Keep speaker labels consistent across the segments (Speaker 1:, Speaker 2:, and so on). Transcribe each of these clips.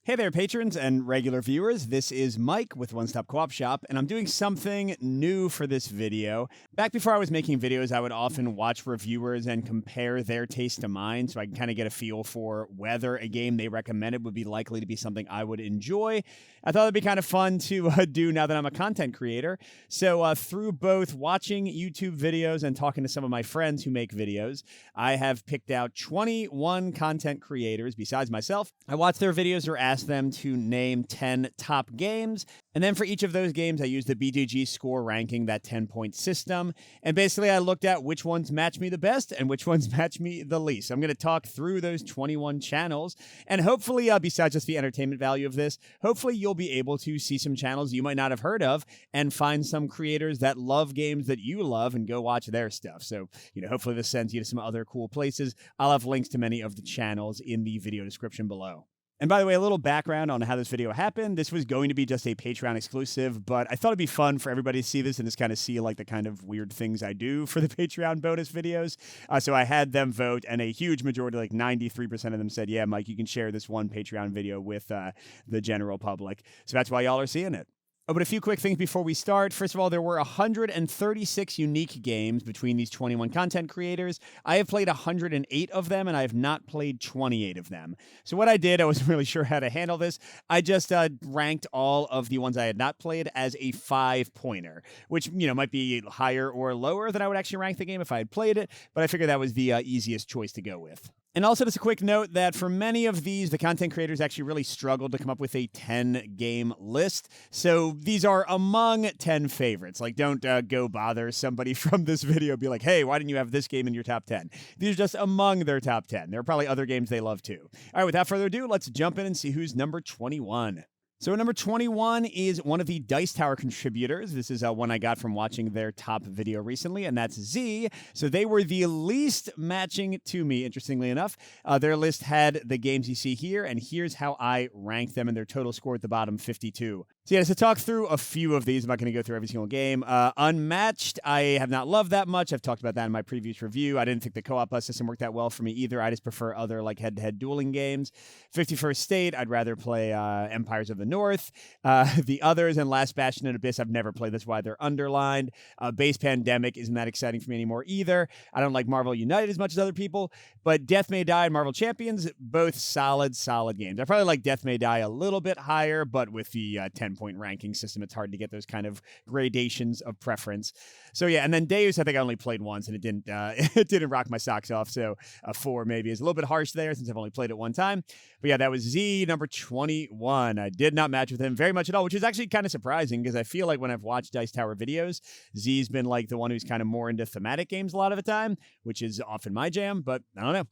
Speaker 1: Hey there, patrons and regular viewers. This is Mike with One Stop Co-op Shop, and I'm doing something new for this video. Back before I was making videos, I would often watch reviewers and compare their taste to mine so I can kind of get a feel for whether a game they recommended would be likely to be something I would enjoy. I thought it'd be kind of fun to do now that I'm a content creator. So through both watching YouTube videos and talking to some of my friends who make videos, I have picked out 21 content creators besides myself. I watch their videos or ask them to name 10 top games. And then for each of those games, I used the BGG score ranking, that 10-point system. And basically, I looked at which ones match me the best and which ones match me the least. So I'm going to talk through those 21 channels. And hopefully, besides just the entertainment value of this, hopefully you'll be able to see some channels you might not have heard of and find some creators that love games that you love and go watch their stuff. So, hopefully this sends you to some other cool places. I'll have links to many of the channels in the video description below. And by the way, a little background on how this video happened. This was going to be just a Patreon exclusive, but I thought it'd be fun for everybody to see this and just kind of see like the kind of weird things I do for the Patreon bonus videos. So I had them vote, and a huge majority, like 93% of them said, yeah, Mike, you can share this one Patreon video with the general public. So that's why y'all are seeing it. Oh, but a few quick things before we start. First of all, there were 136 unique games between these 21 content creators. I have played 108 of them, and I have not played 28 of them. So what I did, I wasn't really sure how to handle this. I just ranked all of the ones I had not played as a 5-pointer, which, might be higher or lower than I would actually rank the game if I had played it, but I figured that was the easiest choice to go with. And also just a quick note that for many of these, the content creators actually really struggled to come up with a 10-game list. So these are among 10 favorites. Like, don't go bother somebody from this video, be like, hey, why didn't you have this game in your top 10? These are just among their top 10. There are probably other games they love too. All right, without further ado, let's jump in and see who's number 21. So number 21 is one of the Dice Tower contributors. This is one I got from watching their top video recently, and that's Z. So they were the least matching to me, interestingly enough. Their list had the games you see here, and here's how I ranked them, and their total score at the bottom, 52. So yeah, to talk through a few of these, I'm not going to go through every single game. Unmatched, I have not loved that much. I've talked about that in my previous review. I didn't think the co-op system worked that well for me either. I just prefer other like head-to-head dueling games. 51st State, I'd rather play Empires of the North. The others and Last Bastion and Abyss, I've never played. That's why they're underlined. Base Pandemic isn't that exciting for me anymore either. I don't like Marvel United as much as other people, but Death May Die and Marvel Champions, both solid games. I probably like Death May Die a little bit higher, but with the 10-point ranking system, it's hard to get those kind of gradations of preference. So yeah, and then Deus, I think I only played once, and it didn't it didn't rock my socks off. So a 4 maybe is a little bit harsh there since I've only played it one time. But yeah, that was Z, number 21. I did not match with him very much at all, which is actually kind of surprising because I feel like when I've watched Dice Tower videos, Z's been like the one who's kind of more into thematic games a lot of the time, which is often my jam, but I don't know.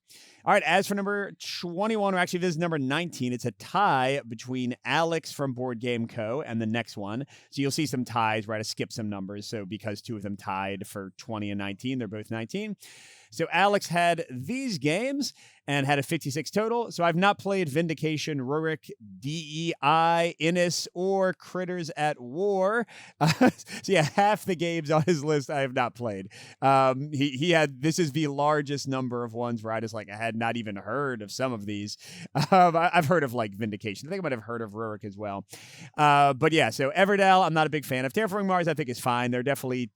Speaker 1: All right, as for number 21, or actually this is number 19, it's a tie between Alex from Board Game Co. and the next one. So you'll see some ties where I had to skip some numbers. So because two of them tied for 20 and 19, they're both 19. So Alex had these games and had a 56 total. So I've not played Vindication, Rurik, DEI, Innis, or Critters at War. So yeah, half the games on his list I have not played. He had, this is the largest number of ones where I had not even heard of some of these. I've heard of like Vindication. I think I might have heard of Rurik as well. But yeah, so Everdell, I'm not a big fan of. Terraforming Mars, I think is fine. They're definitely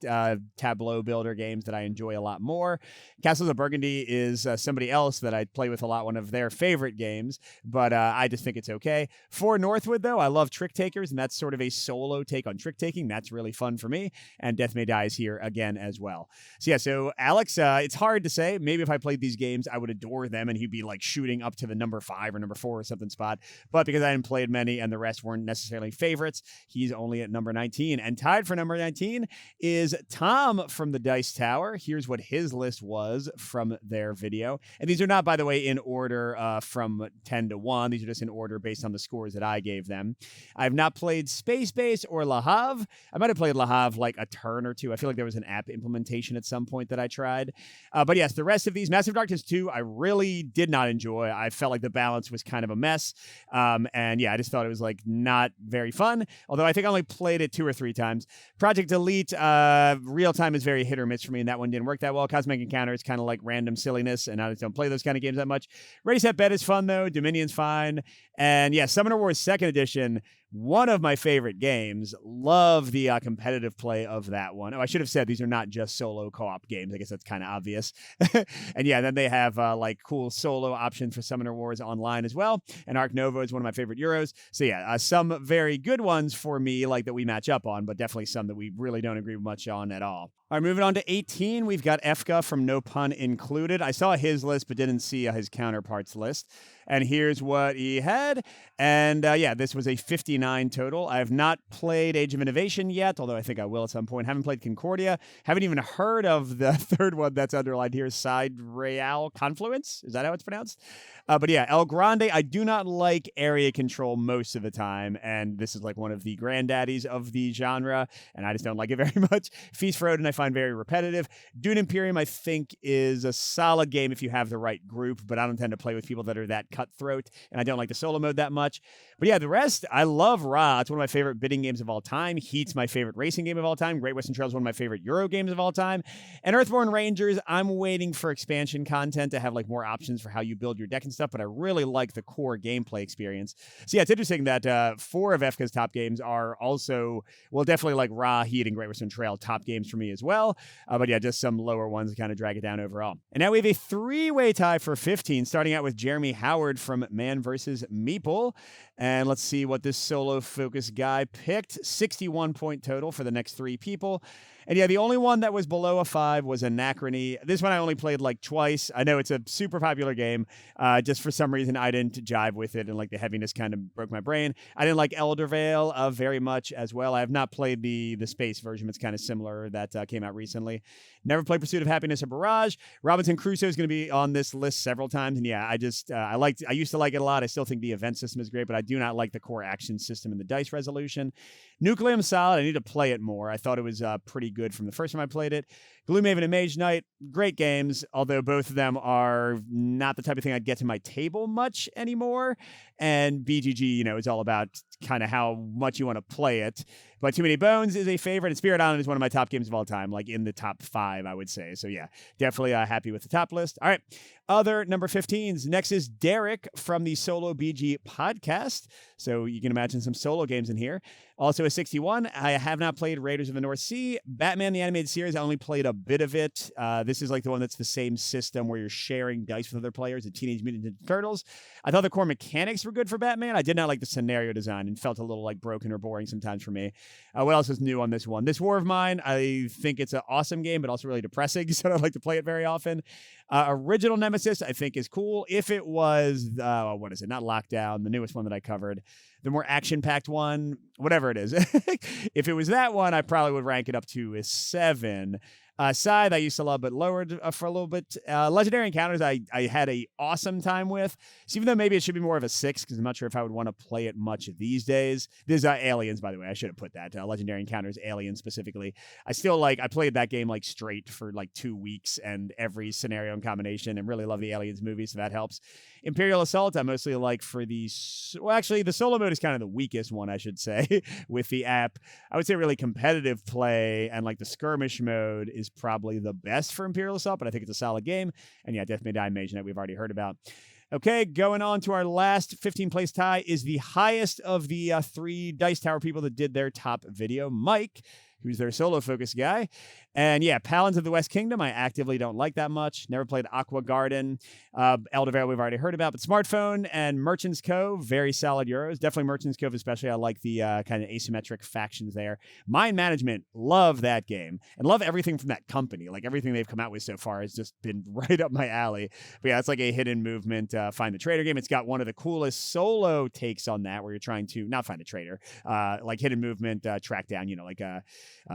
Speaker 1: tableau builder games that I enjoy a lot more. Castles of Burgundy is somebody else that I play with a lot, one of their favorite games, but I just think it's okay. For Northwood, though, I love Trick Takers, and that's sort of a solo take on trick taking. That's really fun for me, and Death May Die is here again as well. So yeah, so Alex, it's hard to say. Maybe if I played these games, I would adore them, and he'd be like shooting up to the number 5 or number 4 or something spot, but because I hadn't played many and the rest weren't necessarily favorites, he's only at number 19. And tied for number 19 is Tom from the Dice Tower. Here's what his list was from their video. And these are not, by the way, in order from 10 to 1. These are just in order based on the scores that I gave them. I've not played Space Base or Le Havre. I might have played Le Havre like a turn or two. I feel like there was an app implementation at some point that I tried. But yes, the rest of these, Massive Darkness 2, I really did not enjoy. I felt like the balance was kind of a mess. And yeah, I just thought it was like not very fun. Although I think I only played it 2 or 3 times. Project Elite, real time is very hit or miss for me, and that one didn't work that well. Cosmic Encounters, it's kind of like random silliness, and I just don't play those kind of games that much. Ready, Set, Bet is fun, though. Dominion's fine. And yeah, Summoner Wars 2nd Edition, one of my favorite games. Love the competitive play of that one. Oh, I should have said these are not just solo co-op games. I guess that's kind of obvious. And yeah, then they have like cool solo options for Summoner Wars online as well. And Arc Nova is one of my favorite Euros. So yeah, some very good ones for me, like that we match up on, but definitely some that we really don't agree much on at all. All right, moving on to 18, we've got Efka from No Pun Included. I saw his list, but didn't see his counterparts list. And here's what he had. And yeah, this was a 59 total. I have not played Age of Innovation yet, although I think I will at some point. Haven't played Concordia. Haven't even heard of the third one that's underlined here, Side Real Confluence. Is that how it's pronounced? But yeah, El Grande, I do not like area control most of the time. And this is like one of the granddaddies of the genre. And I just don't like it very much. Feast for Odin, I find very repetitive. Dune Imperium, I think, is a solid game if you have the right group, but I don't tend to play with people that are that cutthroat, and I don't like the solo mode that much. But yeah, the rest, I love Ra. It's one of my favorite bidding games of all time. Heat's my favorite racing game of all time. Great Western Trail is one of my favorite Euro games of all time. And Earthborn Rangers, I'm waiting for expansion content to have like more options for how you build your deck and stuff, but I really like the core gameplay experience. So yeah, it's interesting that 4 of Efka's top games are also, well, definitely like Ra, Heat, and Great Western Trail top games for me as well. But yeah, just some lower ones to kind of drag it down overall. And now we have a 3-way tie for 15, starting out with Jeremy Howard from Man vs. Meeple. And let's see what this solo focus guy picked. 61 point total for the next 3 people. And yeah, the only one that was below a 5 was Anachrony. This one I only played like twice. I know it's a super popular game. Just for some reason, I didn't jive with it, and like the heaviness kind of broke my brain. I didn't like Eldervale very much as well. I have not played the space version. It's kind of similar that came out recently. Never played Pursuit of Happiness or Barrage. Robinson Crusoe is going to be on this list several times. And yeah, I used to like it a lot. I still think the event system is great, but I do not like the core action system and the dice resolution. Nucleum solid. I need to play it more. I thought it was pretty good from the first time I played it. Gloomhaven and Mage Knight, great games, although both of them are not the type of thing I'd get to my table much anymore. And BGG, is all about kind of how much you want to play it. But Too Many Bones is a favorite, and Spirit Island is one of my top games of all time, like in the top 5, I would say. So yeah, definitely happy with the top list. All right, other number 15s. Next is Derek from the Solo BG podcast. So you can imagine some solo games in here. Also a 61. I have not played Raiders of the North Sea. Batman the Animated Series, I only played a bit of it. This is like the one that's the same system where you're sharing dice with other players, the Teenage Mutant Ninja Turtles. I thought the core mechanics were good for Batman. I did not like the scenario design and felt a little like broken or boring sometimes for me. What else is new on this one? This War of Mine, I think it's an awesome game, but also really depressing, so I don't like to play it very often. Original Nemesis, I think, is cool. If it was, what is it? Not Lockdown, the newest one that I covered. The more action-packed one, whatever it is. If it was that one, I probably would rank it up to a 7. Scythe, I used to love, but lowered for a little bit. Legendary Encounters, I had a awesome time with. So even though maybe it should be more of a 6, because I'm not sure if I would want to play it much these days. There's Aliens, by the way. I should have put that. Legendary Encounters, Aliens specifically. I played that game like straight for like 2 weeks and every scenario and combination, and really love the Aliens movie, so that helps. Imperial Assault, I mostly like for the solo mode is kind of the weakest one, I should say, with the app. I would say really competitive play and like the skirmish mode is probably the best for Imperial Assault, but I think it's a solid game. And yeah, Death May Die Mage Knight we've already heard about. Okay, going on to our last 15-place tie is the highest of the 3 Dice Tower people that did their top video, Mike, who's their solo focus guy. And yeah, Paladins of the West Kingdom, I actively don't like that much. Never played Aqua Garden. Eldervale, we've already heard about. But Smartphone and Merchant's Cove, very solid Euros. Definitely Merchant's Cove especially. I like the kind of asymmetric factions there. Mind Management, love that game. And love everything from that company. Like everything they've come out with so far has just been right up my alley. But yeah, it's like a hidden movement, find the traitor game. It's got one of the coolest solo takes on that where you're trying to, not find a traitor, like hidden movement, track down, like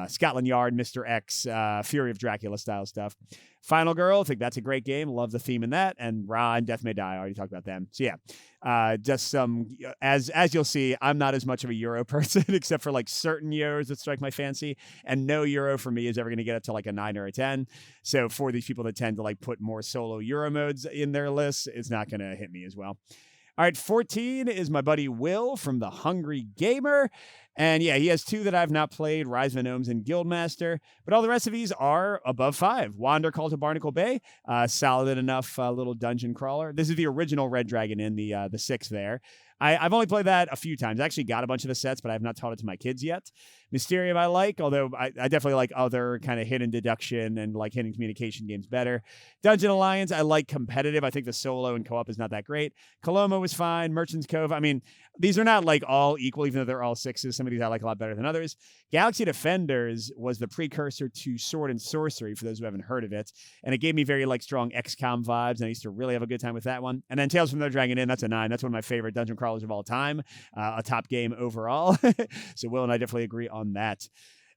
Speaker 1: Scotland Yard, Mr. X, Fury of Dracula style stuff. Final Girl, I think that's a great game. Love the theme in that. And Ra and Death May Die, I already talked about them. So yeah, just some, as you'll see, I'm not as much of a Euro person, except for like certain Euros that strike my fancy. And no Euro for me is ever going to get up to like a 9 or a 10. So for these people that tend to like put more solo Euro modes in their lists, it's not going to hit me as well. All right, 14 is my buddy Will from The Hungry Gamer. And yeah, he has 2 that I've not played, Rise of Gnomes and Guildmaster. But all the rest of these are above 5. Wander Call to Barnacle Bay, solid enough little dungeon crawler. This is the original Red Dragon Inn, the 6 there. I've only played that a few times. I actually got a bunch of the sets, but I have not taught it to my kids yet. Mysterium I like, although I definitely like other kind of hidden deduction and like hidden communication games better. Dungeon Alliance, I like competitive. I think the solo and co-op is not that great. Coloma was fine. Merchant's Cove, I mean, these are not like all equal, even though they're all 6s. Some of these I like a lot better than others. Galaxy Defenders was the precursor to Sword and Sorcery, for those who haven't heard of it. And it gave me very like strong XCOM vibes, and I used to really have a good time with that one. And then Tales from the Dragon Inn, that's a 9. That's one of my favorite dungeon crawlers of all time. A top game overall. So Will and I definitely agree on that.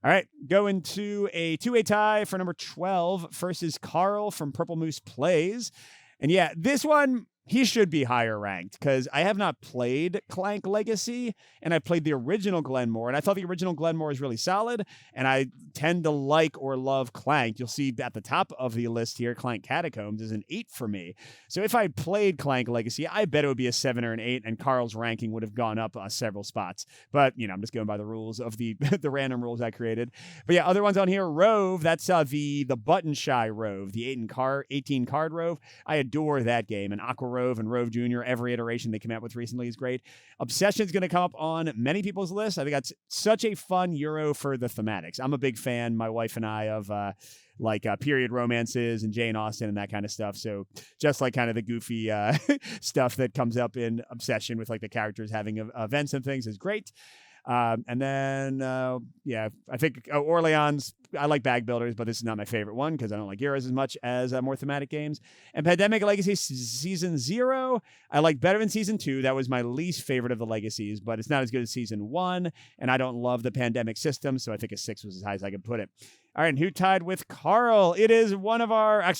Speaker 1: All right, going to a 2-way tie for number 12. First is Carl from Purple Moose Plays. And yeah, this one, he should be higher ranked because I have not played Clank Legacy, and I played the original Glenmore, and I thought the original Glenmore is really solid, and I tend to like or love Clank. You'll see at the top of the list here, Clank Catacombs is an 8 for me. So if I played Clank Legacy, I bet it would be a 7 or an 8, and Carl's ranking would have gone up several spots. But, you know, I'm just going by the rules of the the random rules I created. But yeah, other ones on here, Rove, that's the Button Shy Rove, the 18 card Rove. I adore that game, and Aqua Rove and Rove Jr., every iteration they came out with recently is great. Obsession's going to come up on many people's lists. I think that's such a fun Euro for the thematics. I'm a big fan, my wife and I, of period romances and Jane Austen and that kind of stuff. So just like kind of the goofy stuff that comes up in Obsession with like the characters having events and things is great. And then, I think Orleans, I like Bag Builders, but this is not my favorite one because I don't like Euros as much as more thematic games. And Pandemic Legacy Season 0, I like better than Season 2. That was my least favorite of the Legacies, but it's not as good as Season 1, and I don't love the pandemic system, so I think a 6 was as high as I could put it. All right, and who tied with Carl? It is one of our, there's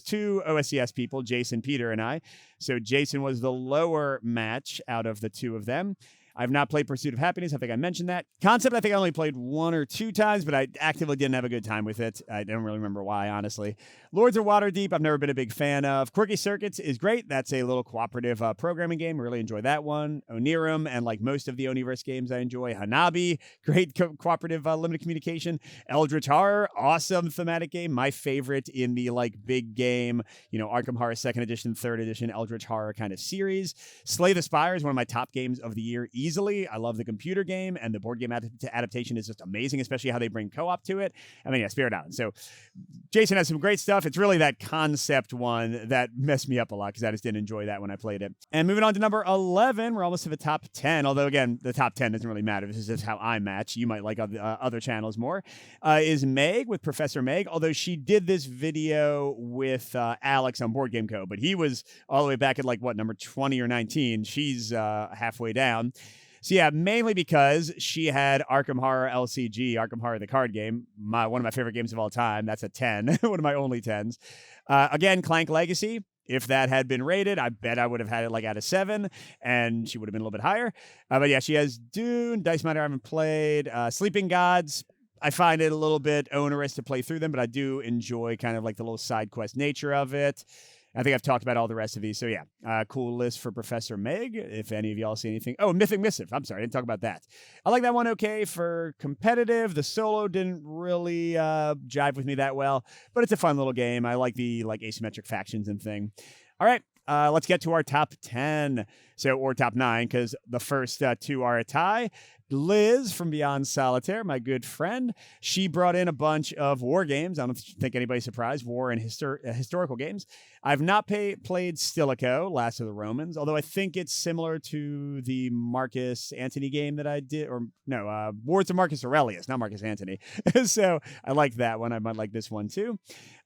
Speaker 1: 2 OSCS people, Jason, Peter, and I. So Jason was the lower match out of the 2 of them. I've not played Pursuit of Happiness. I think I mentioned that. Concept, I think I only played 1 or 2 times, but I actively didn't have a good time with it. I don't really remember why, honestly. Lords of Waterdeep, I've never been a big fan of. Quirky Circuits is great. That's a little cooperative programming game. I really enjoy that one. Onirum, and like most of the Oniverse games I enjoy. Hanabi, great cooperative limited communication. Eldritch Horror, awesome thematic game. My favorite in the like big game, Arkham Horror 2nd edition, 3rd edition, Eldritch Horror kind of series. Slay the Spire is one of my top games of the year easily. I love the computer game, and the board game adaptation is just amazing, especially how they bring co-op to it. Spirit Island. So Jason has some great stuff. It's really that concept one that messed me up a lot because I just didn't enjoy that when I played it. And moving on to number 11, we're almost to the top 10, although again, the top 10 doesn't really matter. This is just how I match. You might like other channels more. Is Meg with Professor Meg, although she did this video with Alex on Board Game Co., but he was all the way back at number 20 or 19. She's halfway down. So yeah, mainly because she had Arkham Horror LCG, Arkham Horror the card game, one of my favorite games of all time. That's a 10, one of my only 10s. Again, Clank Legacy. If that had been rated, I bet I would have had it out of 7, and she would have been a little bit higher. But yeah, she has Dune, Dice Miner I haven't played, Sleeping Gods. I find it a little bit onerous to play through them, but I do enjoy kind of like the little side quest nature of it. I think I've talked about all the rest of these. So yeah, cool list for Professor Meg, if any of y'all see anything. Oh, Mythic Missive. I'm sorry, I didn't talk about that. I like that one okay for competitive. The solo didn't really jive with me that well, but it's a fun little game. I like the asymmetric factions and thing. All right, let's get to our top 10. Or top 9, because the first 2 are a tie. Liz from Beyond Solitaire, my good friend, she brought in a bunch of war games. I don't think anybody's surprised. War and historical games. I've not played Stilicho, Last of the Romans, although I think it's similar to the Marcus Antony game that I did. Wars of Marcus Aurelius, not Marcus Antony. So I like that one. I might like this one too.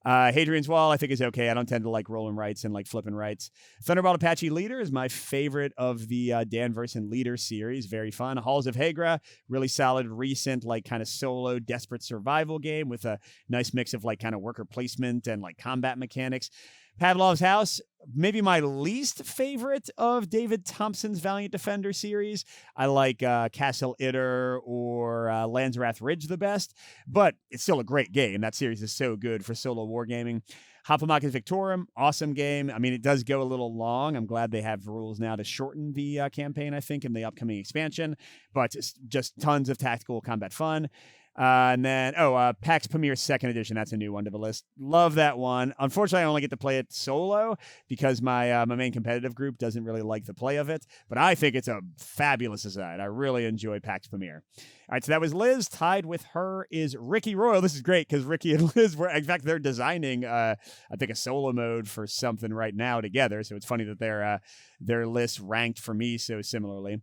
Speaker 1: Hadrian's Wall, I think, is okay. I don't tend to like rolling rights and flipping rights. Thunderbolt Apache Leader is my favorite of the Dan Versen Leader series. Very fun. Halls of Hagra, really solid, recent, kind of solo, desperate survival game with a nice mix of kind of worker placement and combat mechanics. Pavlov's House, maybe my least favorite of David Thompson's Valiant Defender series. I like Castle Itter or Landsrath Ridge the best, but it's still a great game. That series is so good for solo wargaming. Hoplomachus Victorum, awesome game. I mean, it does go a little long. I'm glad they have rules now to shorten the campaign, I think, in the upcoming expansion. But just tons of tactical combat fun. And then, PAX Premier 2nd Edition. That's a new one to the list. Love that one. Unfortunately, I only get to play it solo because my main competitive group doesn't really like the play of it. But I think it's a fabulous design. I really enjoy PAX Premier. All right, so that was Liz. Tied with her is Ricky Royal. This is great because Ricky and Liz were, in fact, they're designing, I think, a solo mode for something right now together. So it's funny that their lists ranked for me so similarly.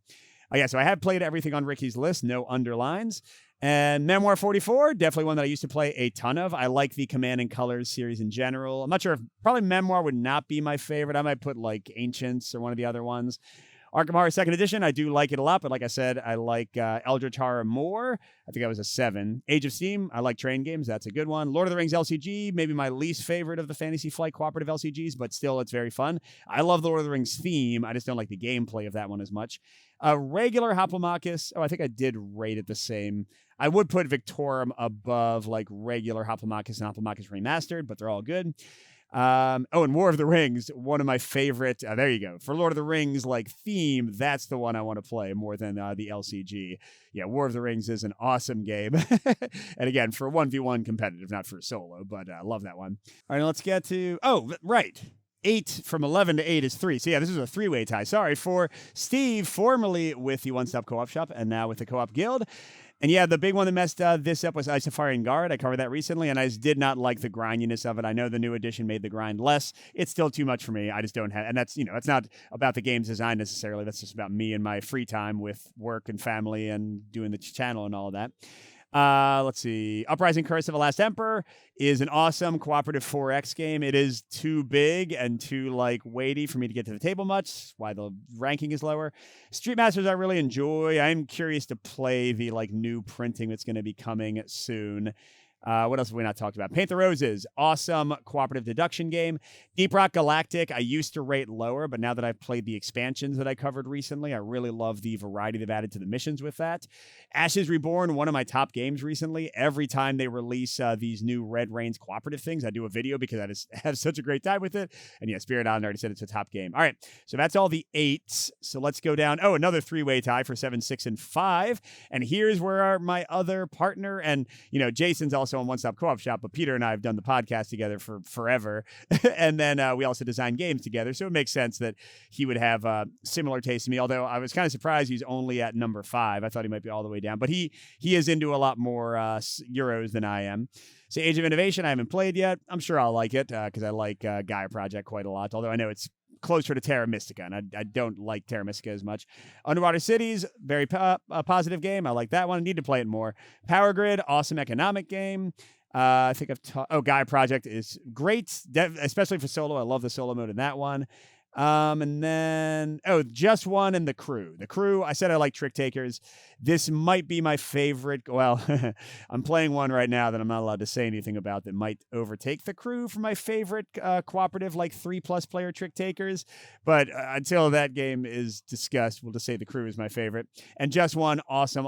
Speaker 1: Yeah, so I have played everything on Ricky's list, no underlines. And Memoir 44, definitely one that I used to play a ton of. I like the Command and Colors series in general. I'm not sure if probably Memoir would not be my favorite. I might put like Ancients or one of the other ones. Arkham Horror 2nd Edition, I do like it a lot, but like I said, I like Eldritch Horror more. I think that was a 7. Age of Steam, I like train games. That's a good one. Lord of the Rings LCG, maybe my least favorite of the Fantasy Flight cooperative LCGs, but still, it's very fun. I love the Lord of the Rings theme. I just don't like the gameplay of that one as much. Regular Hoplomachus, I think I did rate it the same. I would put Victorum above like regular Hoplomachus and Hoplomachus Remastered, but they're all good. And War of the Rings, one of my favorite. There you go. For Lord of the Rings, like theme, that's the one I want to play more than the LCG. Yeah, War of the Rings is an awesome game. And again, for 1v1 competitive, not for solo, but I love that one. All right, let's get to, right. 8 from 11 to 8 is 3. So yeah, this is a 3-way tie. Sorry for Steve, formerly with the One Stop Co-op Shop and now with the Co-op Guild. And yeah, the big one that messed this up was Isafarian Guard. I covered that recently, and I just did not like the grindiness of it. I know the new edition made the grind less. It's still too much for me. I just don't have, and that's, that's not about the game's design necessarily. That's just about me and my free time with work and family and doing the channel and all of that. Let's see. Uprising Curse of the Last Emperor is an awesome cooperative 4X game. It is too big and too weighty for me to get to the table much. Why the ranking is lower. Street Masters I really enjoy. I'm curious to play the new printing that's going to be coming soon. What else have we not talked about? Paint the Roses, awesome cooperative deduction game. Deep Rock Galactic, I used to rate lower, but now that I've played the expansions that I covered recently, I really love the variety they've added to the missions with that. Ashes Reborn, one of my top games recently. Every time they release these new Red Rains cooperative things, I do a video because I just have such a great time with it. And yeah, Spirit Island already said it's a top game. All right, so that's all the 8s. So let's go down. Another 3-way tie for 7, 6, and 5. And here's where my other partner, and Jason's also on One Stop Co-op Shop, but Peter and I have done the podcast together for forever. And then we also design games together. So it makes sense that he would have similar taste to me, although I was kind of surprised he's only at number 5. I thought he might be all the way down, but he is into a lot more Euros than I am. So Age of Innovation, I haven't played yet. I'm sure I'll like it because I like Gaia Project quite a lot, although I know it's closer to Terra Mystica, and I don't like Terra Mystica as much. Underwater Cities, very positive game. I like that one. I need to play it more. Power Grid, awesome economic game. I think Gaia Project is great, especially for solo. I love the solo mode in that one. And then, Just One and The Crew. The Crew, I said I like Trick Takers. This might be my favorite. Well, I'm playing one right now that I'm not allowed to say anything about that might overtake The Crew for my favorite cooperative, 3+ player Trick Takers. But until that game is discussed, we'll just say The Crew is my favorite. And Just One, awesome,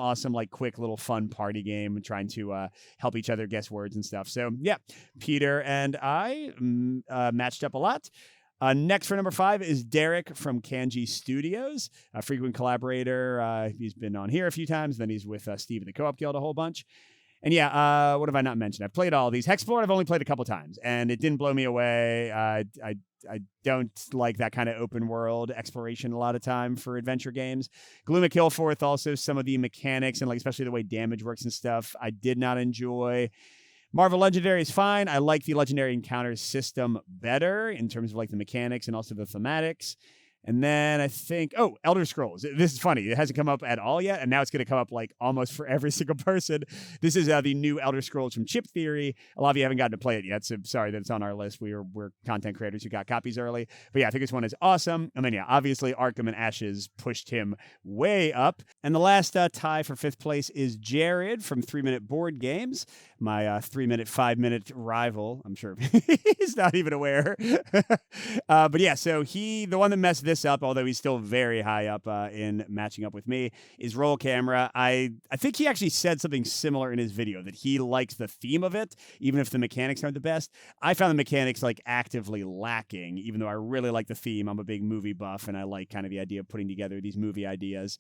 Speaker 1: quick little fun party game, trying to help each other guess words and stuff. So yeah, Peter and I matched up a lot. Next for number 5 is Derek from Kanji Studios, a frequent collaborator. He's been on here a few times. Then he's with Steve in the Co-op Guild a whole bunch. And yeah, what have I not mentioned? I've played all these. Hexplore I've only played a couple times, and it didn't blow me away. I don't like that kind of open world exploration a lot of time for adventure games. Gloom at Killforth, also some of the mechanics and especially the way damage works and stuff, I did not enjoy. Marvel Legendary is fine. I like the Legendary Encounters system better in terms of the mechanics and also the thematics. And then I think, Elder Scrolls. This is funny. It hasn't come up at all yet, and now it's going to come up almost for every single person. This is the new Elder Scrolls from Chip Theory. A lot of you haven't gotten to play it yet, so sorry that it's on our list. We're content creators who got copies early. But yeah, I think this one is awesome. And then yeah, obviously Arkham and Ashes pushed him way up. And the last tie for 5th place is Jared from 3-Minute Board Games, my 3-minute, 5-minute rival. I'm sure he's not even aware. But yeah, so the one that messed this this up, although he's still very high up in matching up with me, is Roll Camera. I think he actually said something similar in his video, that he likes the theme of it, even if the mechanics aren't the best. I found the mechanics like actively lacking, even though I really like the theme. I'm a big movie buff, and I like kind of the idea of putting together these movie ideas.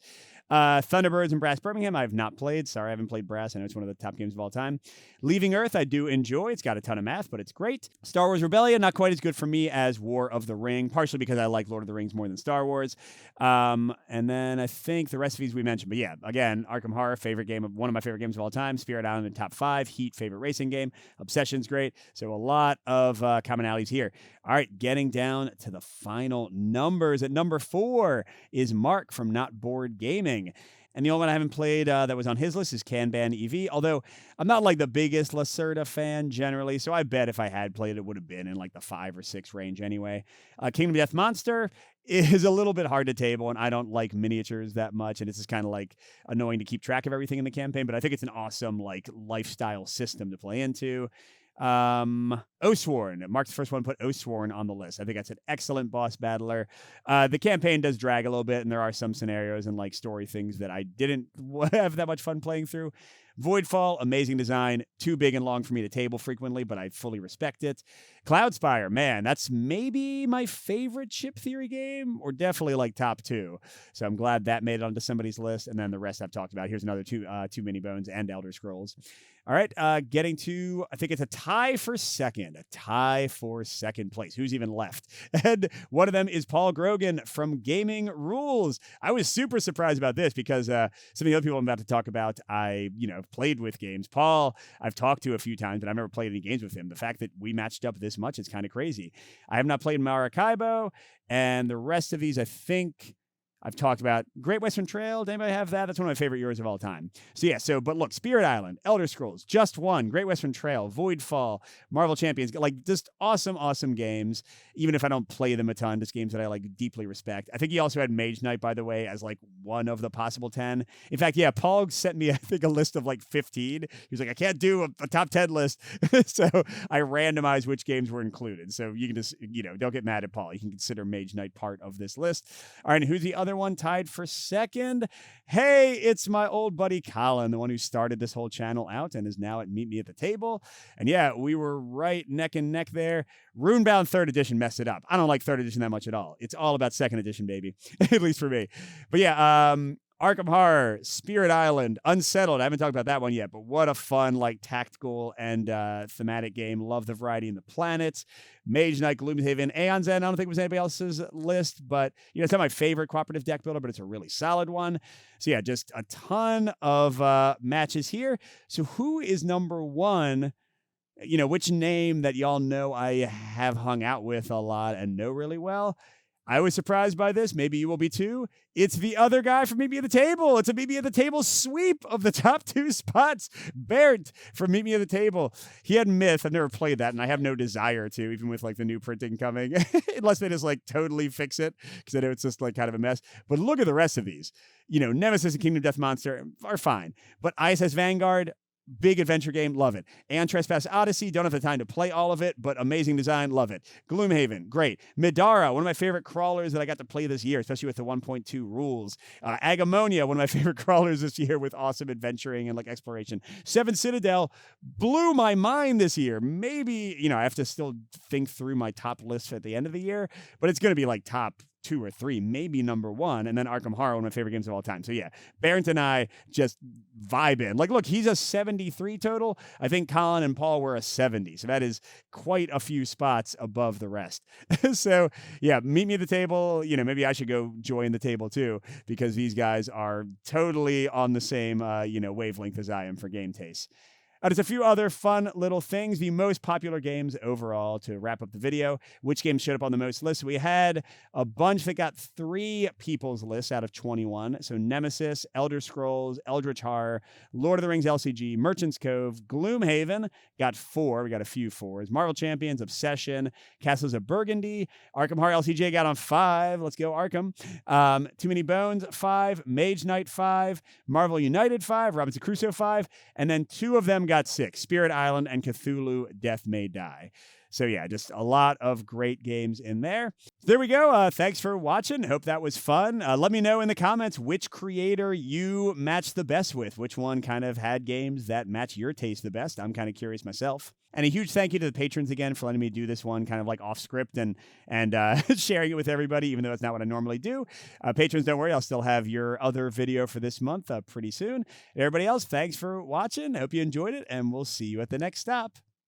Speaker 1: Thunderbirds and Brass Birmingham, I have not played. Sorry, I haven't played Brass. I know it's one of the top games of all time. Leaving Earth, I do enjoy. It's got a ton of math, but it's great. Star Wars Rebellion, not quite as good for me as War of the Ring, partially because I like Lord of the Rings more than Star Wars. And then I think the rest of these we mentioned. But yeah, again, Arkham Horror, one of my favorite games of all time. Spirit Island in top 5. Heat, favorite racing game. Obsession's great. So a lot of commonalities here. All right, getting down to the final numbers. At number 4 is Mark from Not Bored Gaming. And the only one I haven't played that was on his list is Kanban EV, although I'm not like the biggest Lacerda fan generally, so I bet if I had played it would have been in like the 5 or 6 range anyway. Kingdom Death Monster is a little bit hard to table, and I don't like miniatures that much, and it's just kind of like annoying to keep track of everything in the campaign, but I think it's an awesome like lifestyle system to play into. Oathsworn. Mark's the first one to put Oathsworn on the list. I think that's an excellent boss battler. The campaign does drag a little bit, and there are some scenarios and like story things that I didn't have that much fun playing through. Voidfall, amazing design, too big and long for me to table frequently, but I fully respect it. Cloudspire, man, that's maybe my favorite ship theory game, or definitely like top 2. So I'm glad that made it onto somebody's list, and then the rest I've talked about. Here's another two Mini Bones and Elder Scrolls. All right, getting to, I think it's a tie for second place. Who's even left? And one of them is Paul Grogan from Gaming Rules. I was super surprised about this because some of the other people I'm about to talk about, I, played with games. Paul, I've talked to a few times, but I've never played any games with him. The fact that we matched up this much is kind of crazy. I have not played Maracaibo, and the rest of these, I think I've talked about. Great Western Trail. Does anybody have that? That's one of my favorite Euros of all time. So yeah, but look, Spirit Island, Elder Scrolls, Just One, Great Western Trail, Voidfall, Marvel Champions, like just awesome games. Even if I don't play them a ton, just games that I like deeply respect. I think he also had Mage Knight, by the way, as like one of the possible 10. In fact, yeah, Paul sent me, I think, a list of like 15. He was like, I can't do a top 10 list. So I randomized which games were included. So you can just, don't get mad at Paul. You can consider Mage Knight part of this list. All right, and who's the other one tied for second? Hey, it's my old buddy Colin, the one who started this whole channel out and is now at Meet Me at the Table. And yeah, we were right neck and neck there. Runebound 3rd edition messed it up. I don't like 3rd edition that much at all. It's all about 2nd edition, baby. At least for me. But yeah, Arkham Horror, Spirit Island, Unsettled. I haven't talked about that one yet, but what a fun, like, tactical and thematic game. Love the variety in the planets. Mage Knight, Gloomhaven, Aeon's End. I don't think it was anybody else's list, but, it's not my favorite cooperative deck builder, but it's a really solid one. So, yeah, just a ton of matches here. So who is number 1? Which name that y'all know I have hung out with a lot and know really well? I was surprised by this. Maybe you will be too. It's the other guy from Meet Me at the Table. It's a Meet Me at the Table sweep of the top 2 spots. Bernd from Meet Me at the Table. He had Myth. I've never played that, and I have no desire to, even with like the new printing coming, unless they just like totally fix it, because I know it's just like kind of a mess. But look at the rest of these. Nemesis and Kingdom Death Monster are fine. But ISS Vanguard, big adventure game, love it. And Trespass Odyssey, don't have the time to play all of it, but amazing design, love it. Gloomhaven, great. Midara, one of my favorite crawlers that I got to play this year, especially with the 1.2 rules. Agamonia, one of my favorite crawlers this year with awesome adventuring and like exploration. Seven Citadel blew my mind this year. Maybe, I have to still think through my top list at the end of the year, but it's going to be like top 2 or 3, maybe number 1, and then Arkham Horror, one of my favorite games of all time. So yeah, Barrett and I just vibing. Like, look, he's a 73 total. I think Colin and Paul were a 70. So that is quite a few spots above the rest. So yeah, Meet Me at the Table. Maybe I should go join the table too, because these guys are totally on the same, wavelength as I am for game taste. There's a few other fun little things. The most popular games overall to wrap up the video. Which games showed up on the most lists? We had a bunch that got 3 people's lists out of 21. So Nemesis, Elder Scrolls, Eldritch Horror, Lord of the Rings LCG, Merchant's Cove, Gloomhaven got 4. We got a few 4s. Marvel Champions, Obsession, Castles of Burgundy, Arkham Horror LCG got on 5. Let's go Arkham. Too Many Bones 5, Mage Knight 5, Marvel United 5, Robinson Crusoe 5, and then 2 of them got 6, Spirit Island and Cthulhu Death May Die. So yeah, just a lot of great games in there. There we go. Thanks for watching. Hope that was fun. Let me know in the comments which creator you match the best with. Which one kind of had games that match your taste the best? I'm kind of curious myself. And a huge thank you to the patrons again for letting me do this one kind of like off script and sharing it with everybody, even though it's not what I normally do. Patrons, don't worry, I'll still have your other video for this month pretty soon. Everybody else, thanks for watching. I hope you enjoyed it, and we'll see you at the next stop.